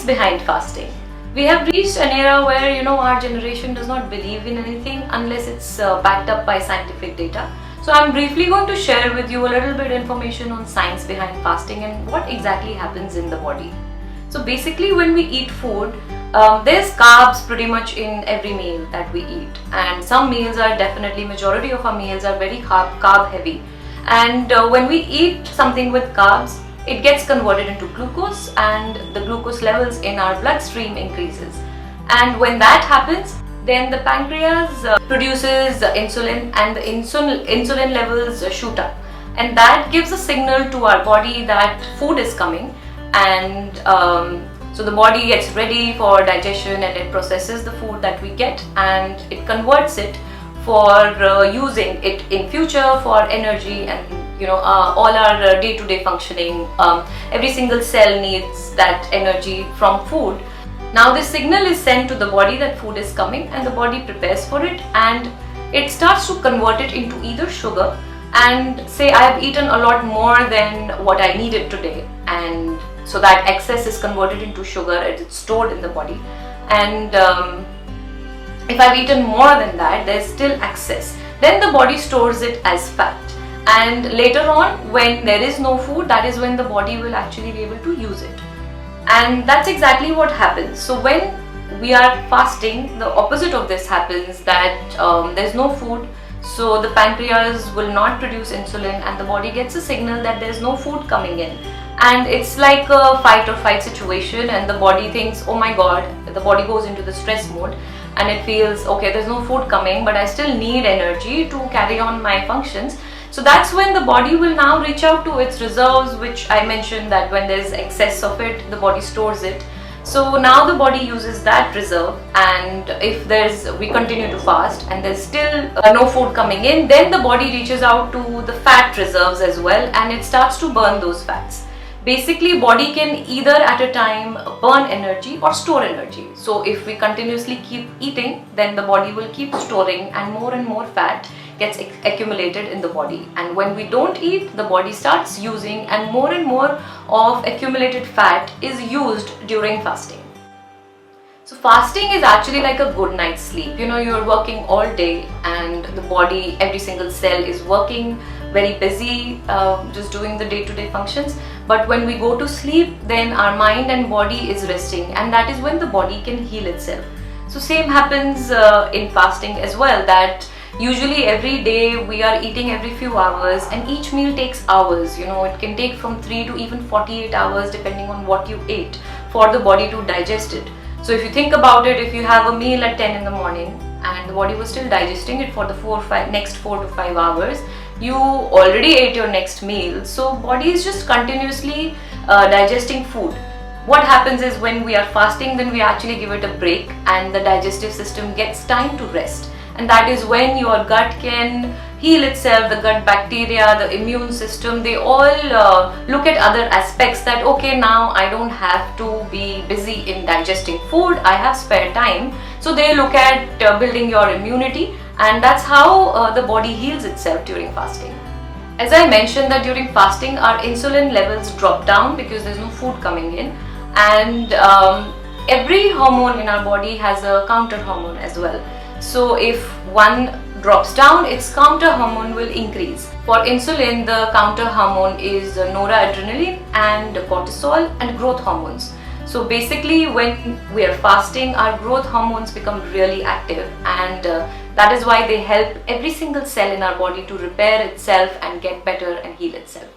science behind fasting. We have reached an era where our generation does not believe in anything unless it's backed up by scientific data. So I'm briefly going to share with you a little bit information on science behind fasting and what exactly happens in the body. So basically when we eat food, there's carbs pretty much in every meal that we eat, and some meals are definitely, majority of our meals are very carb heavy, and when we eat something with carbs, it gets converted into glucose and the glucose levels in our bloodstream increases, and when that happens, then the pancreas produces insulin, and the insulin levels shoot up, and that gives a signal to our body that food is coming, and so the body gets ready for digestion and it processes the food that we get and it converts it for using it in future for energy and all our day-to-day functioning. Every single cell needs that energy from food. Now this signal is sent to the body that food is coming, and the body prepares for it, and it starts to convert it into either sugar, and say I have eaten a lot more than what I needed today, and so that excess is converted into sugar and it's stored in the body, and if I've eaten more than that, there's still excess, then the body stores it as fat, and later on when there is no food, that is when the body will actually be able to use it. And that's exactly what happens. So when we are fasting, the opposite of this happens, that there's no food, so the pancreas will not produce insulin and the body gets a signal that there's no food coming in, and it's like a fight or flight situation, and the body thinks, oh my god, the body goes into the stress mode and it feels, okay, there's no food coming but I still need energy to carry on my functions. So that's when the body will now reach out to its reserves, which I mentioned that when there's excess of it, the body stores it. So now the body uses that reserve, and if we continue to fast and there's still no food coming in, then the body reaches out to the fat reserves as well, and it starts to burn those fats. Basically, body can either at a time burn energy or store energy. So if we continuously keep eating, then the body will keep storing, and more fat gets accumulated in the body, and when we don't eat, the body starts using, and more of accumulated fat is used during fasting. So fasting is actually like a good night's sleep. You're working all day and the body, every single cell is working, very busy, just doing the day-to-day functions, but when we go to sleep, then our mind and body is resting, and that is when the body can heal itself. So same happens in fasting as well, that usually every day we are eating every few hours, and each meal takes hours. It can take from 3 to even 48 hours depending on what you ate for the body to digest it. So if you think about it, if you have a meal at 10 in the morning and the body was still digesting it for the next 4 to 5 hours, you already ate your next meal, so body is just continuously digesting food. What happens is when we are fasting, then we actually give it a break and the digestive system gets time to rest. And that is when your gut can heal itself, the gut bacteria, the immune system, they all look at other aspects that, okay, now I don't have to be busy in digesting food, I have spare time. So they look at building your immunity, and that's how the body heals itself during fasting. As I mentioned that during fasting, our insulin levels drop down because there's no food coming in, and every hormone in our body has a counter hormone as well. So if one drops down, its counter hormone will increase. For insulin, the counter hormone is noradrenaline and cortisol and growth hormones. So basically when we are fasting, our growth hormones become really active, and that is why they help every single cell in our body to repair itself and get better and heal itself.